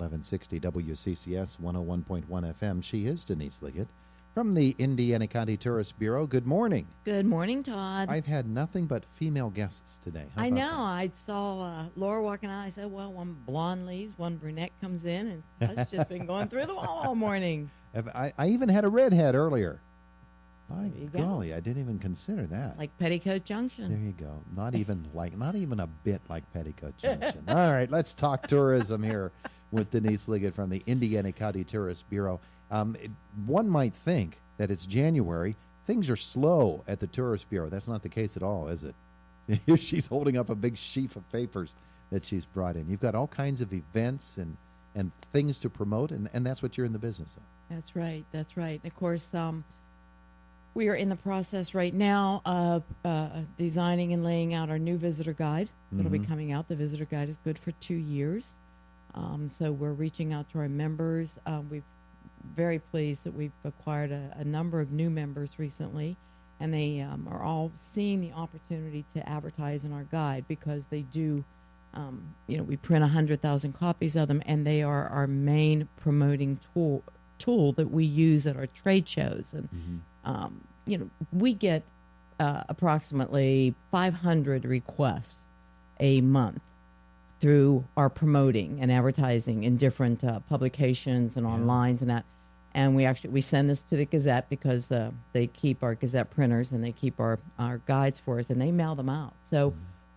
1160 WCCS 101.1 FM. She is Denise Liggett from the Indiana County Tourist Bureau. Good morning. Good morning, Todd. I've had nothing but female guests today. How I about know. that? I saw Laura walking out. I said, well, one blonde leaves, one brunette comes in, and I've just been going through them all morning. I even had a redhead earlier. My There you go. golly, I didn't even consider that. Like Petticoat Junction. There you go. Not even a bit like Petticoat Junction. All right, let's talk tourism here with Denise Liggett from the Indiana County Tourist Bureau. One might think that it's January. Things are slow at the Tourist Bureau. That's not the case at all, is it? Here she's holding up a big sheaf of papers that she's brought in. You've got all kinds of events and things to promote, and that's what you're in the business of. That's right. That's right. And of course, we are in the process right now of designing and laying out our new visitor guide. It'll be coming out. The visitor guide is good for 2 years. So we're reaching out to our members. We're very pleased that we've acquired a number of new members recently, and they are all seeing the opportunity to advertise in our guide because they do, we print 100,000 copies of them, and they are our main promoting tool that we use at our trade shows. And, we get approximately 500 requests a month through our promoting and advertising in different publications and online and that. And we send this to the Gazette because they keep our Gazette printers and they keep our guides for us, and they mail them out. So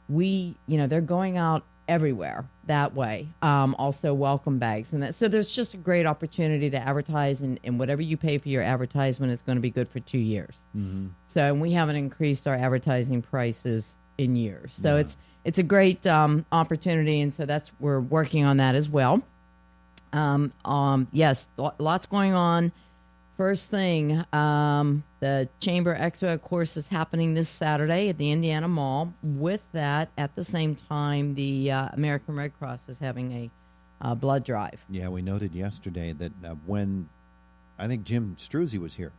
they're going out everywhere that way. Also welcome bags and that. So there's just a great opportunity to advertise, and whatever you pay for your advertisement is going to be good for 2 years. So, and we haven't increased our advertising prices in years. So it's a great opportunity, and so we're working on that as well. Yes, lots going on. First thing, the Chamber Expo, of course, is happening this Saturday at the Indiana Mall. With that, at the same time, the American Red Cross is having a blood drive. Yeah, we noted yesterday that when I think Jim Struzzi was here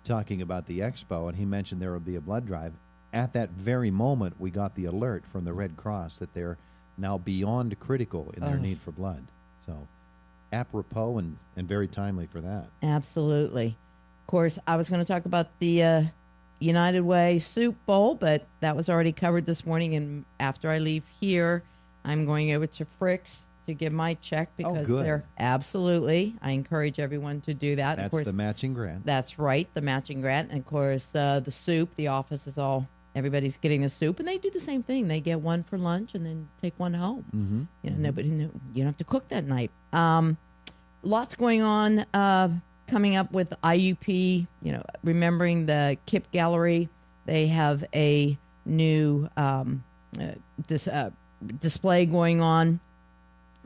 talking about the expo, and he mentioned there would be a blood drive, at that very moment we got the alert from the Red Cross that they're now beyond critical in their need for blood. So apropos and very timely for that. Absolutely. Of course, I was going to talk about the United Way Soup Bowl, but that was already covered this morning. And after I leave here, I'm going over to Frick's to give my check because they're absolutely. I encourage everyone to do that. That's of course, the matching grant. That's right, the matching grant. And of course, the soup, the office is everybody's getting the soup, and they do the same thing. They get one for lunch and then take one home. You don't have to cook that night. Lots going on coming up with IUP. Remembering the KIP Gallery, they have a new display going on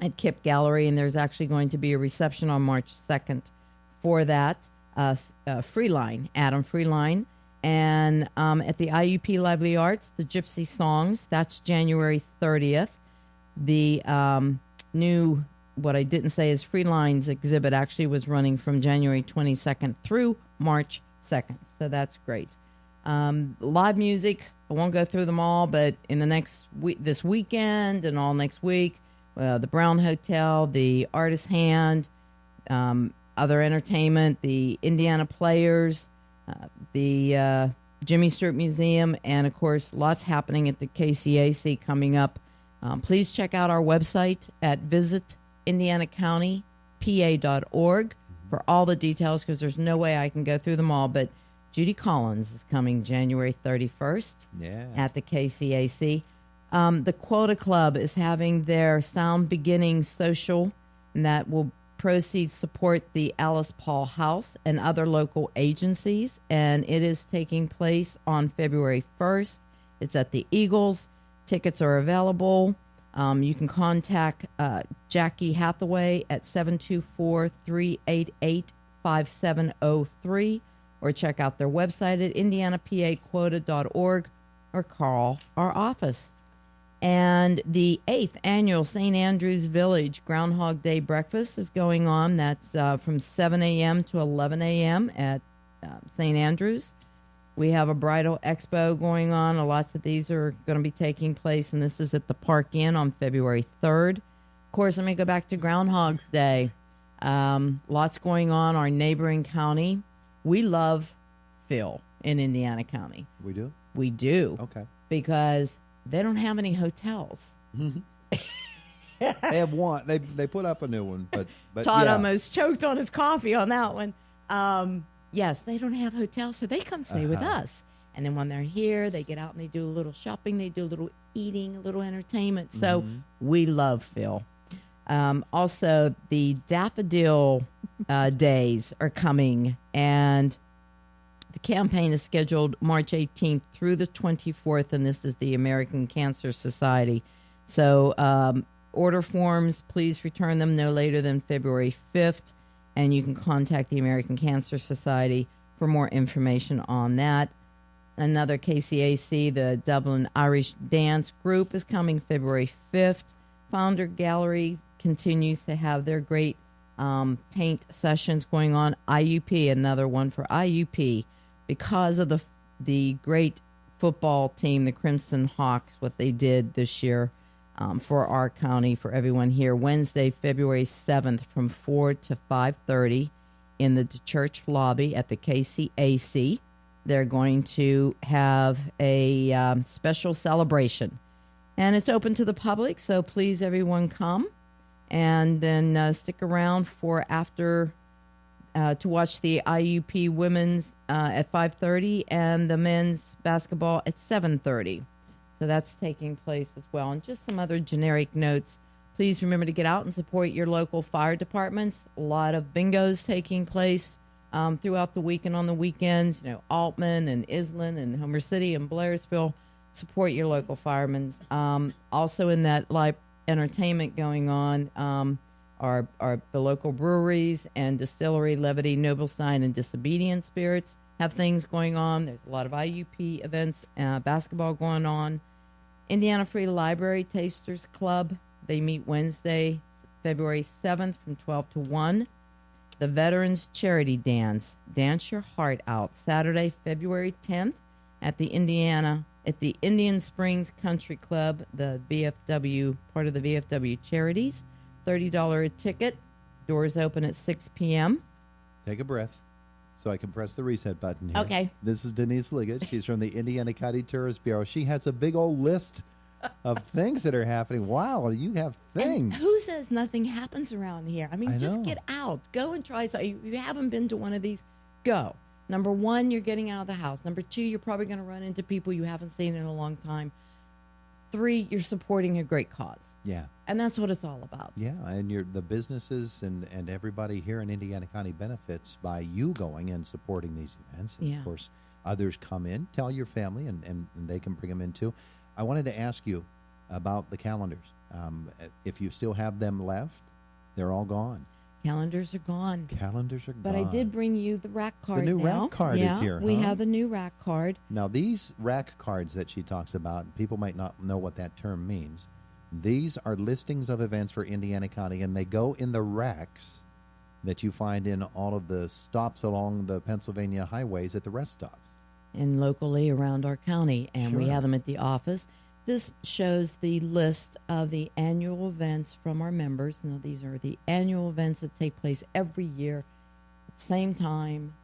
at KIP Gallery, and there's actually going to be a reception on March 2nd for that. Freeline, Adam Freeline. And at the IUP Lively Arts, the Gypsy Songs, that's January 30th. The new, what I didn't say is Freeline's exhibit actually was running from January 22nd through March 2nd. So that's great. Live music, I won't go through them all, but in the next week, this weekend and all next week, the Brown Hotel, the Artist Hand, other entertainment, the Indiana Players, the Jimmy Stewart Museum, and of course, lots happening at the KCAC coming up. Please check out our website at visitindianacountypa.org for all the details, because there's no way I can go through them all. But Judy Collins is coming January 31st at the KCAC. The Quota Club is having their Sound Beginnings social, and that will proceeds support the Alice Paul House and other local agencies, and it is taking place on February 1st. It's at the Eagles. Tickets are available. You can contact Jackie Hathaway at 724-388-5703 or check out their website at indianapaquota.org or call our office. And the 8th annual St. Andrews Village Groundhog Day Breakfast is going on. That's from 7 a.m. to 11 a.m. at St. Andrews. We have a bridal expo going on. Lots of these are going to be taking place, and this is at the Park Inn on February 3rd. course, let me go back to Groundhog's Day. Lots going on. Our neighboring county. We love Phil in Indiana County. We do? We do. Okay. Because they don't have any hotels. They have one. They put up a new one, but Todd yeah. almost choked on his coffee on that one. Yes, they don't have hotels, so they come stay with us. And then when they're here, they get out and they do a little shopping, they do a little eating, a little entertainment. So we love Phil. Also, the Daffodil Days are coming, and the campaign is scheduled March 18th through the 24th, and this is the American Cancer Society. So order forms, please return them no later than February 5th, and you can contact the American Cancer Society for more information on that. Another KCAC, the Dublin Irish Dance Group, is coming February 5th. Founder Gallery continues to have their great paint sessions going on. IUP, another one for IUP, because of the great football team, the Crimson Hawks, what they did this year for our county, for everyone here. Wednesday, February 7th from 4 to 5:30 in the church lobby at the KCAC. They're going to have a special celebration. And it's open to the public, so please, everyone, come. And then stick around for after to watch the IUP women's at 5:30 and the men's basketball at 7:30. So that's taking place as well. And just some other generic notes. Please remember to get out and support your local fire departments. A lot of bingos taking place throughout the week and on the weekends. You know, Altman and Island and Homer City and Blairsville. Support your local firemen. Also in that live entertainment going on are the local breweries and distillery, Levity, Noblestein, and Disobedient Spirits have things going on. There's a lot of IUP events, basketball going on. Indiana Free Library Tasters Club, they meet Wednesday, February 7th from 12 to 1. The Veterans Charity Dance, Dance Your Heart Out, Saturday, February 10th at the Indian Springs Country Club, the VFW, part of the VFW Charities. $30 a ticket. Doors open at 6 p.m. Take a breath so I can press the reset button here. Okay. This is Denise Liggett. She's from the Indiana County Tourist Bureau. She has a big old list of things that are happening. Wow, you have things. And who says nothing happens around here? I mean, I just know. get out. Go and try something. If you haven't been to one of these, go. Number one, you're getting out of the house. Number two, you're probably going to run into people you haven't seen in a long time. 3, you're supporting a great cause. Yeah. And that's what it's all about. Yeah, and the businesses and everybody here in Indiana County benefits by you going and supporting these events. And Yeah. of course, others come in, tell your family, and they can bring them in too. I wanted to ask you about the calendars. If you still have them left, they're all gone. Calendars are gone. Calendars are But gone. I did bring you the rack card. new now. rack card is here, We huh? have the new rack card. Now, these rack cards that she talks about, people might not know what that term means. These are listings of events for Indiana County, and they go in the racks that you find in all of the stops along the Pennsylvania highways at the rest stops. And locally around our county, and we Sure. have them at the office. This shows the list of the annual events from our members. Now, these are the annual events that take place every year, same time,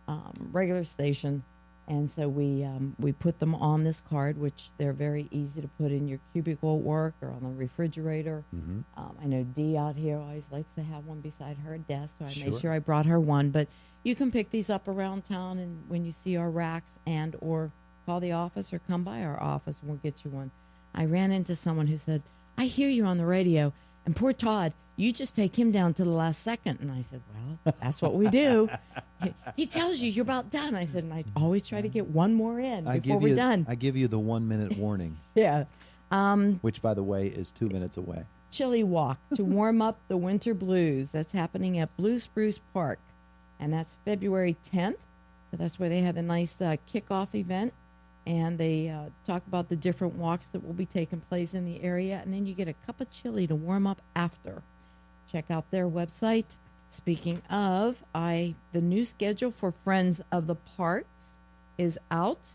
regular station. And so we put them on this card, which they're very easy to put in your cubicle at work or on the refrigerator. Mm-hmm. I know Dee out here always likes to have one beside her desk, so I made Sure. sure I brought her one. But you can pick these up around town, and when you see our racks, and or call the office or come by our office, and we'll get you one. I ran into someone who said, I hear you on the radio, and poor Todd, you just take him down to the last second. And I said, well, that's what we do. He tells you you're about done. I said, and I always try to get one more in before we're done. I give you the 1 minute warning, Yeah. which, by the way, is 2 minutes away. Chili Walk to warm up the winter blues. That's happening at Blue Spruce Park, and that's February 10th. So that's where they have a nice kickoff event, and they talk about the different walks that will be taking place in the area, and then you get a cup of chili to warm up after. Check out their website. Speaking of, the new schedule for Friends of the Parks is out.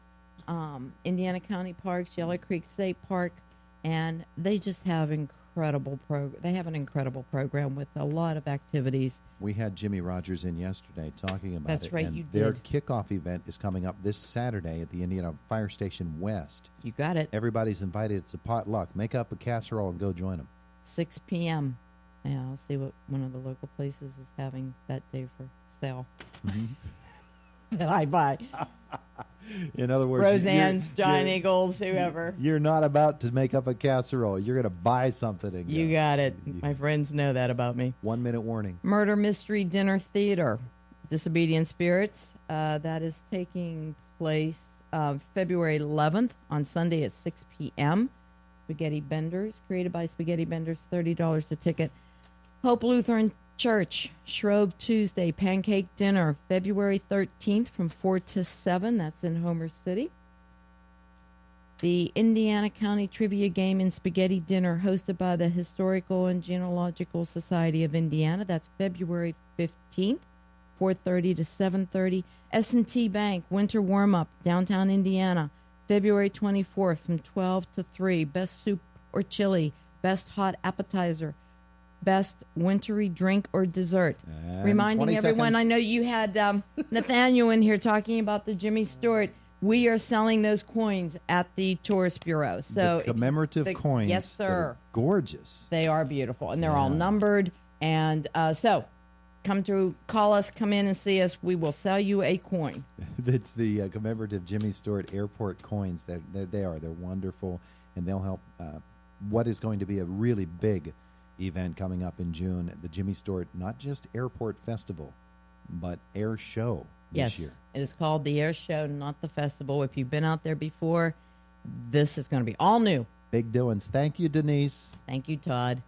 Indiana County Parks, Yellow Creek State Park, and they just have incredible incredible program. They have an incredible program with a lot of activities. We had Jimmy Rogers in yesterday talking about it. That's right, and you their did. kickoff event is coming up this Saturday at the Indiana Fire Station West. You got it. Everybody's invited. It's a potluck. Make up a casserole and go join them. 6 p.m. Yeah, I'll see what one of the local places is having that day for sale. That I buy. In other words, Roseanne's, Giant Eagles, whoever. You're not about to make up a casserole. You're going to buy something and You go. got it. My friends know that about me. 1 minute warning. Murder Mystery Dinner Theater, Disobedient Spirits. That is taking place February 11th on Sunday at 6 p.m. Spaghetti Benders, created by Spaghetti Benders, $30 a ticket. Hope Lutheran Church, Shrove Tuesday, Pancake Dinner, February 13th from 4 to 7. That's in Homer City. The Indiana County Trivia Game and Spaghetti Dinner, hosted by the Historical and Genealogical Society of Indiana. That's February 15th, 4:30 to 7:30. S&T Bank Winter Warm-Up, downtown Indiana, February 24th from 12 to 3. Best soup or chili, best hot appetizer, best wintry drink or dessert. And Reminding 20 everyone, seconds. I know you had Nathaniel in here talking about the Jimmy Stewart. We are selling those coins at the Tourist Bureau. So the commemorative coins. Yes, that sir. are gorgeous. They are beautiful, and they're all numbered. And so call us, come in and see us. We will sell you a coin. It's the commemorative Jimmy Stewart Airport coins. They're wonderful, and they'll help what is going to be a really big event coming up in June, the Jimmy Stewart, not just Airport Festival, but Air Show this year. Yes, it is called the Air Show, not the festival. If you've been out there before, this is going to be all new. Big doings. Thank you, Denise. Thank you, Todd.